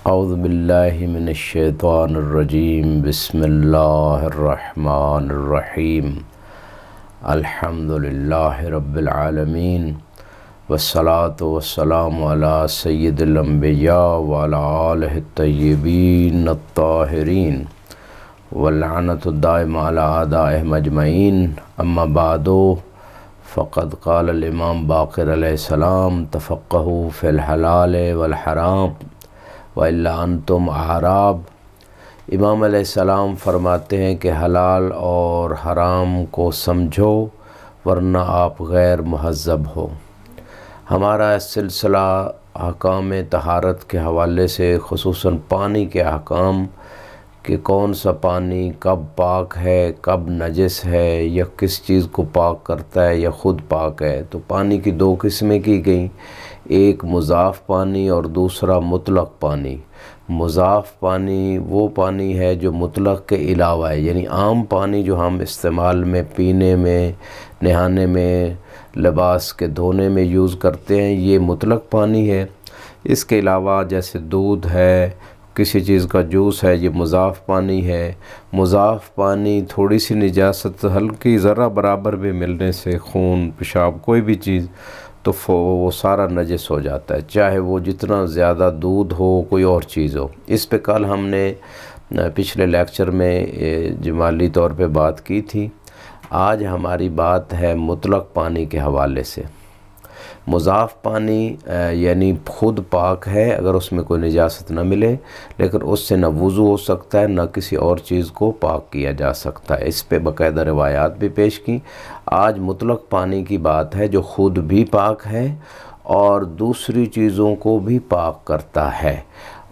اعوذ باللہ من الشیطان الرجیم بسم اللہ الرحمن الرحیم الحمدللہ رب العالمین والصلاة والسلام علی سید الانبیاء وعلی آلہ الطیبین الطاہرین واللعنۃ الدائمہ علی اعدائہم اجمعین اما بعد فقد قال الامام باقر علیہ السلام تفقہوا فی الحلال والحرام وَإِلَّا أَنْتُمْ أَعْرَابٌ۔ امام علیہ السلام فرماتے ہیں کہ حلال اور حرام کو سمجھو ورنہ آپ غیر مہذب ہو۔ ہمارا سلسلہ احکام طہارت کے حوالے سے خصوصاً پانی کے احکام کہ کون سا پانی کب پاک ہے، کب نجس ہے، یا کس چیز کو پاک کرتا ہے یا خود پاک ہے۔ تو پانی کی دو قسمیں کی گئیں، ایک مضاف پانی اور دوسرا مطلق پانی۔ مضاف پانی وہ پانی ہے جو مطلق کے علاوہ ہے، یعنی عام پانی جو ہم استعمال میں پینے میں، نہانے میں، لباس کے دھونے میں یوز کرتے ہیں، یہ مطلق پانی ہے۔ اس کے علاوہ جیسے دودھ ہے، کسی چیز کا جوس ہے، یہ مضاف پانی ہے۔ مضاف پانی تھوڑی سی نجاست ہلکی ذرہ برابر بھی ملنے سے، خون، پیشاب، کوئی بھی چیز، تو وہ سارا نجس ہو جاتا ہے، چاہے وہ جتنا زیادہ دودھ ہو، کوئی اور چیز ہو۔ اس پہ کل ہم نے پچھلے لیکچر میں جمالی طور پہ بات کی تھی۔ آج ہماری بات ہے مطلق پانی کے حوالے سے۔ مضاف پانی یعنی خود پاک ہے اگر اس میں کوئی نجاست نہ ملے، لیکن اس سے نہ وضو ہو سکتا ہے نہ کسی اور چیز کو پاک کیا جا سکتا ہے۔ اس پہ باقاعدہ روایات بھی پیش کی۔ آج مطلق پانی کی بات ہے جو خود بھی پاک ہے اور دوسری چیزوں کو بھی پاک کرتا ہے،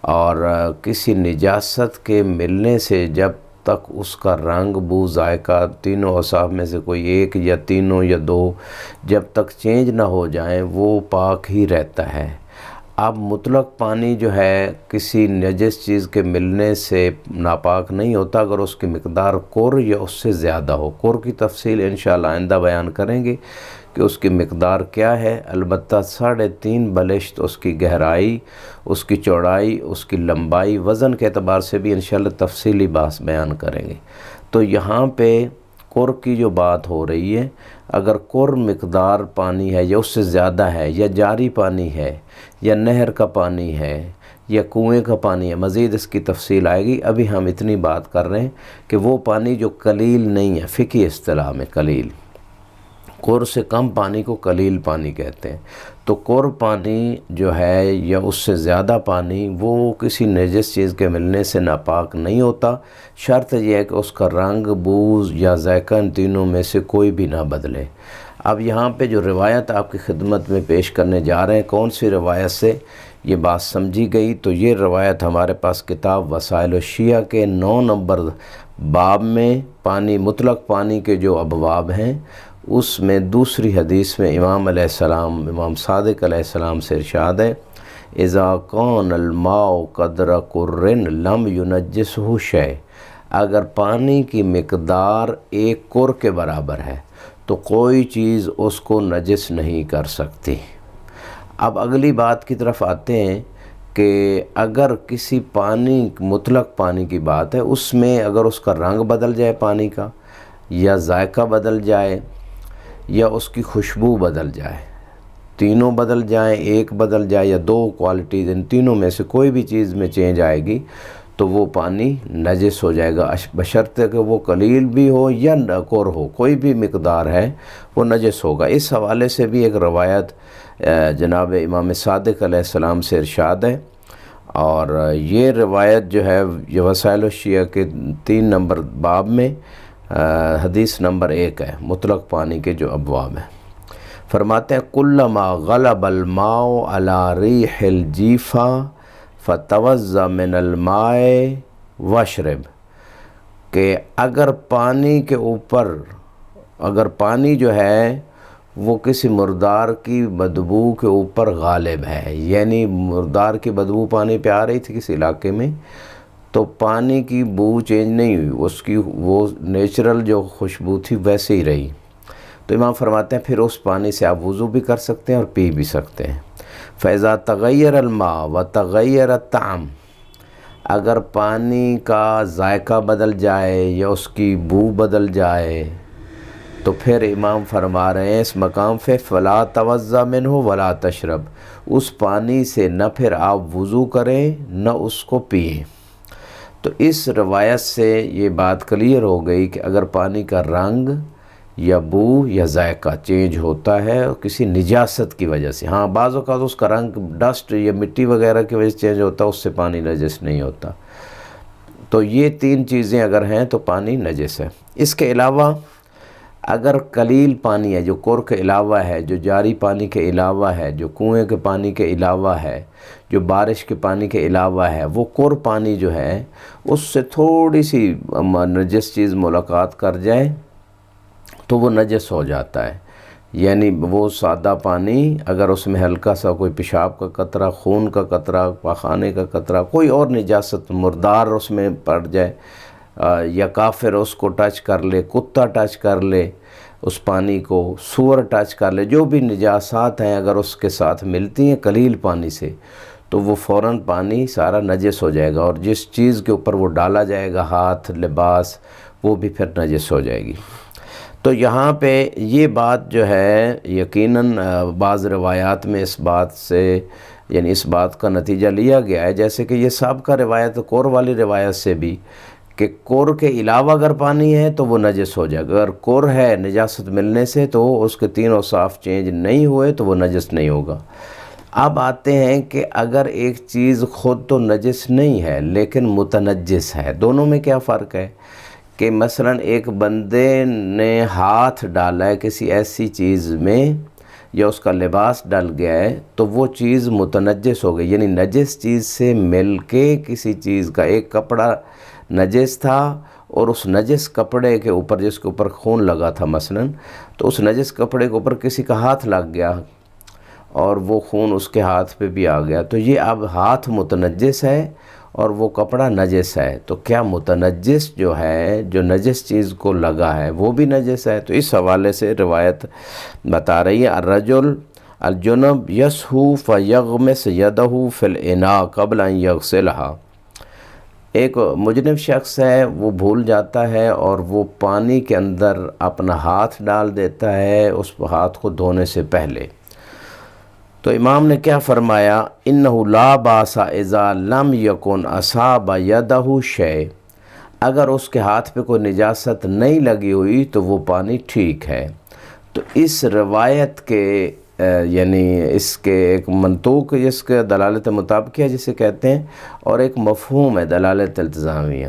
اور کسی نجاست کے ملنے سے جب تک اس کا رنگ، بو، ذائقہ، تینوں اوصاف میں سے کوئی ایک یا تینوں یا دو جب تک چینج نہ ہو جائیں وہ پاک ہی رہتا ہے۔ اب مطلق پانی جو ہے کسی نجس چیز کے ملنے سے ناپاک نہیں ہوتا اگر اس کی مقدار کور یا اس سے زیادہ ہو۔ کور کی تفصیل انشاءاللہ آئندہ بیان کریں گے کہ اس کی مقدار کیا ہے، البتہ 3.5 بلشت اس کی گہرائی، اس کی چوڑائی، اس کی لمبائی، وزن کے اعتبار سے بھی انشاءاللہ تفصیلی بحث بیان کریں گے۔ تو یہاں پہ کور کی جو بات ہو رہی ہے، اگر کور مقدار پانی ہے یا اس سے زیادہ ہے، یا جاری پانی ہے، یا نہر کا پانی ہے، یا کنویں کا پانی ہے، مزید اس کی تفصیل آئے گی۔ ابھی ہم اتنی بات کر رہے ہیں کہ وہ پانی جو قلیل نہیں ہے، فقہی اصطلاح میں قلیل، کور سے کم پانی کو قلیل پانی کہتے ہیں۔ تو کور پانی جو ہے یا اس سے زیادہ پانی وہ کسی نجس چیز کے ملنے سے ناپاک نہیں ہوتا، شرط یہ ہے کہ اس کا رنگ، بو یا ذائقہ ان تینوں میں سے کوئی بھی نہ بدلے۔ اب یہاں پہ جو روایت آپ کی خدمت میں پیش کرنے جا رہے ہیں، کون سی روایت سے یہ بات سمجھی گئی، تو یہ روایت ہمارے پاس کتاب وسائل الشیعہ کے 9 نمبر باب میں پانی، مطلق پانی کے جو ابواب ہیں اس میں دوسری حدیث میں امام علیہ السلام، امام صادق علیہ السلام سے ارشاد ہے، اذا کان الماء قدر قر لم ينجسہ شیء، اگر پانی کی مقدار ایک قر کے برابر ہے تو کوئی چیز اس کو نجس نہیں کر سکتی۔ اب اگلی بات کی طرف آتے ہیں کہ اگر کسی پانی، مطلق پانی کی بات ہے، اس میں اگر اس کا رنگ بدل جائے پانی کا، یا ذائقہ بدل جائے، یا اس کی خوشبو بدل جائے، تینوں بدل جائیں، ایک بدل جائے یا دو کوالٹیز، ان تینوں میں سے کوئی بھی چیز میں چینج آئے گی تو وہ پانی نجس ہو جائے گا، بشرطے کہ وہ قلیل بھی ہو یا کور ہو، کوئی بھی مقدار ہے وہ نجس ہوگا۔ اس حوالے سے بھی ایک روایت جناب امام صادق علیہ السلام سے ارشاد ہے، اور یہ روایت جو ہے یہ وسائل الشیعہ کے 3 نمبر باب میں حدیث نمبر 1 ہے، مطلق پانی کے جو ابواب ہیں۔ فرماتے ہیں کلما غلب الماء علی ریح الجیفہ فتوضا من الماء واشرب، کہ اگر پانی کے اوپر، اگر پانی جو ہے وہ کسی مردار کی بدبو کے اوپر غالب ہے، یعنی مردار کی بدبو پانی پہ آ رہی تھی کسی علاقے میں، تو پانی کی بو چینج نہیں ہوئی، اس کی وہ نیچرل جو خوشبو تھی ویسے ہی رہی، تو امام فرماتے ہیں پھر اس پانی سے آپ وضو بھی کر سکتے ہیں اور پی بھی سکتے ہیں۔ فَإِذَا تَغَيَّرَ الْمَاءُ وَتَغَيَّرَ الطَّعْمُ، اگر پانی کا ذائقہ بدل جائے یا اس کی بو بدل جائے تو پھر امام فرما رہے ہیں اس مقام پہ فلا توضأ منہ ولا تشرب، اس پانی سے نہ پھر آپ وضو کریں نہ اس کو پئیں۔ تو اس روایت سے یہ بات کلیئر ہو گئی کہ اگر پانی کا رنگ یا بو یا ذائقہ چینج ہوتا ہے کسی نجاست کی وجہ سے، ہاں بعض اوقات اس کا رنگ ڈسٹ یا مٹی وغیرہ کی وجہ سے چینج ہوتا ہے، اس سے پانی نجس نہیں ہوتا۔ تو یہ تین چیزیں اگر ہیں تو پانی نجس ہے۔ اس کے علاوہ اگر قلیل پانی ہے، جو کور کے علاوہ ہے، جو جاری پانی کے علاوہ ہے، جو کنویں کے پانی کے علاوہ ہے، جو بارش کے پانی کے علاوہ ہے، وہ کور پانی جو ہے اس سے تھوڑی سی نجس چیز ملاقات کر جائے تو وہ نجس ہو جاتا ہے۔ یعنی وہ سادہ پانی اگر اس میں ہلکا سا کوئی پیشاب کا قطرہ، خون کا قطرہ، پاخانے کا قطرہ، کوئی اور نجاست مردار اس میں پڑ جائے یا کافر اس کو ٹچ کر لے، کتا ٹچ کر لے اس پانی کو، سور ٹچ کر لے، جو بھی نجاسات ہیں اگر اس کے ساتھ ملتی ہیں قلیل پانی سے تو وہ فوراً پانی سارا نجس ہو جائے گا، اور جس چیز کے اوپر وہ ڈالا جائے گا، ہاتھ، لباس، وہ بھی پھر نجس ہو جائے گی۔ تو یہاں پہ یہ بات جو ہے یقیناً بعض روایات میں اس بات سے یعنی اس بات کا نتیجہ لیا گیا ہے، جیسے کہ یہ سابقہ روایت کور والی روایت سے بھی، کہ کور کے علاوہ اگر پانی ہے تو وہ نجس ہو جائے گا، اگر کور ہے نجاست ملنے سے تو اس کے تین اوصاف چینج نہیں ہوئے تو وہ نجس نہیں ہوگا۔ اب آتے ہیں کہ اگر ایک چیز خود تو نجس نہیں ہے لیکن متنجس ہے، دونوں میں کیا فرق ہے؟ کہ مثلا ایک بندے نے ہاتھ ڈالا ہے کسی ایسی چیز میں یا اس کا لباس ڈل گیا ہے تو وہ چیز متنجس ہو گئی، یعنی نجس چیز سے مل کے کسی چیز کا، ایک کپڑا نجس تھا اور اس نجس کپڑے کے اوپر جس کے اوپر خون لگا تھا مثلا، تو اس نجس کپڑے کے اوپر کسی کا ہاتھ لگ گیا اور وہ خون اس کے ہاتھ پہ بھی آ گیا، تو یہ اب ہاتھ متنجس ہے اور وہ کپڑا نجس ہے، تو کیا متنجس جو ہے، جو نجس چیز کو لگا ہے وہ بھی نجس ہے؟ تو اس حوالے سے روایت بتا رہی ہے الرجل الجنب یسہو فیغمس یدہ فی الاناء قبل ان یغسلہا، ایک مجنب شخص ہے وہ بھول جاتا ہے اور وہ پانی کے اندر اپنا ہاتھ ڈال دیتا ہے اس ہاتھ کو دھونے سے پہلے، تو امام نے کیا فرمایا؟ انہ لا باس اذا لم یکن اصاب یدہ شیء، اگر اس کے ہاتھ پہ کوئی نجاست نہیں لگی ہوئی تو وہ پانی ٹھیک ہے۔ تو اس روایت کے یعنی اس کے ایک منطوق جس کے دلالت مطابقیہ جسے کہتے ہیں، اور ایک مفہوم ہے دلالت التزامیہ۔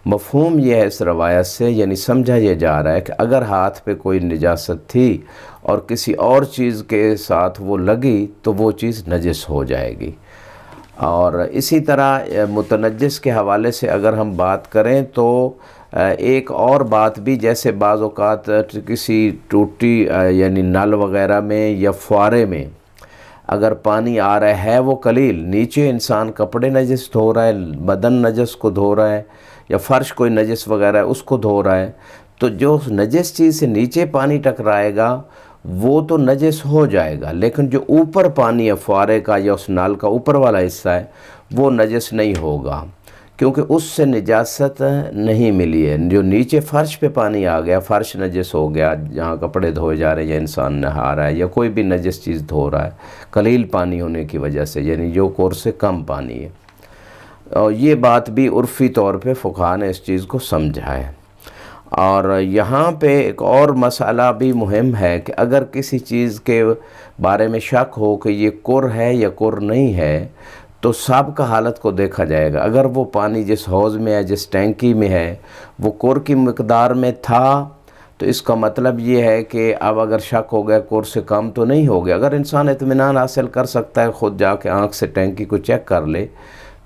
مفہوم یہ ہے اس روایت سے، یعنی سمجھا یہ جا رہا ہے کہ اگر ہاتھ پہ کوئی نجاست تھی اور کسی اور چیز کے ساتھ وہ لگی تو وہ چیز نجس ہو جائے گی۔ اور اسی طرح متنجس کے حوالے سے اگر ہم بات کریں تو ایک اور بات بھی، جیسے بعض اوقات کسی ٹوٹی یعنی نل وغیرہ میں یا فوارے میں اگر پانی آ رہا ہے وہ قلیل، نیچے انسان کپڑے نجس دھو رہا ہے، بدن نجس کو دھو رہا ہے، یا فرش کوئی نجس وغیرہ ہے اس کو دھو رہا ہے، تو جو نجس چیز سے نیچے پانی ٹکرائے گا وہ تو نجس ہو جائے گا، لیکن جو اوپر پانی ہے فوارے کا یا اس نال کا اوپر والا حصہ ہے وہ نجس نہیں ہوگا، کیونکہ اس سے نجاست نہیں ملی ہے۔ جو نیچے فرش پہ پانی آ گیا، فرش نجس ہو گیا جہاں کپڑے دھوئے جا رہے ہیں یا انسان نہا رہا ہے یا کوئی بھی نجس چیز دھو رہا ہے قلیل پانی ہونے کی وجہ سے، یعنی جو کور سے کم پانی ہے، اور یہ بات بھی عرفی طور پہ فقہا نے اس چیز کو سمجھا ہے۔ اور یہاں پہ ایک اور مسئلہ بھی مہم ہے کہ اگر کسی چیز کے بارے میں شک ہو کہ یہ کور ہے یا کور نہیں ہے تو سابقہ حالت کو دیکھا جائے گا، اگر وہ پانی جس حوض میں ہے، جس ٹینکی میں ہے، وہ کور کی مقدار میں تھا تو اس کا مطلب یہ ہے کہ اب اگر شک ہو گیا کور سے کم تو نہیں ہو گیا، اگر انسان اطمینان حاصل کر سکتا ہے خود جا کے آنکھ سے ٹینکی کو چیک کر لے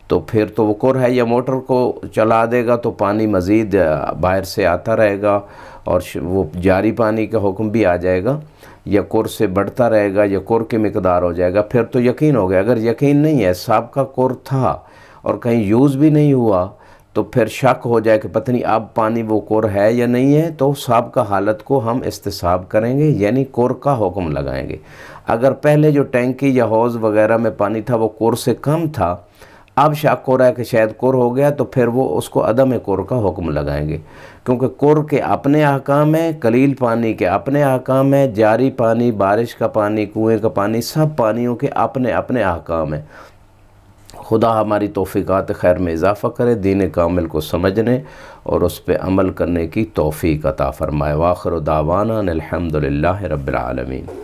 تو پھر تو وہ کور ہے، یا موٹر کو چلا دے گا تو پانی مزید باہر سے آتا رہے گا اور وہ جاری پانی کا حکم بھی آ جائے گا، یا کور سے بڑھتا رہے گا یا کور کی مقدار ہو جائے گا، پھر تو یقین ہو گیا۔ اگر یقین نہیں ہے، سابقہ کور تھا اور کہیں یوز بھی نہیں ہوا تو پھر شک ہو جائے کہ پتہ نہیں اب پانی وہ کور ہے یا نہیں ہے، تو سابقہ حالت کو ہم استصحاب کریں گے، یعنی کور کا حکم لگائیں گے۔ اگر پہلے جو ٹینکی یا حوض وغیرہ میں پانی تھا وہ کور سے کم تھا، اب شک ہو رہا ہے کہ شاید کر ہو گیا، تو پھر وہ اس کو عدم کر کا حکم لگائیں گے، کیونکہ کر کے اپنے احکام ہیں، قلیل پانی کے اپنے احکام ہیں، جاری پانی، بارش کا پانی، کنویں کا پانی، سب پانیوں کے اپنے اپنے احکام ہیں۔ خدا ہماری توفیقات خیر میں اضافہ کرے، دین کامل کو سمجھنے اور اس پہ عمل کرنے کی توفیق عطا فرمائے۔ وآخر دعوانا الحمدللہ رب العالمین۔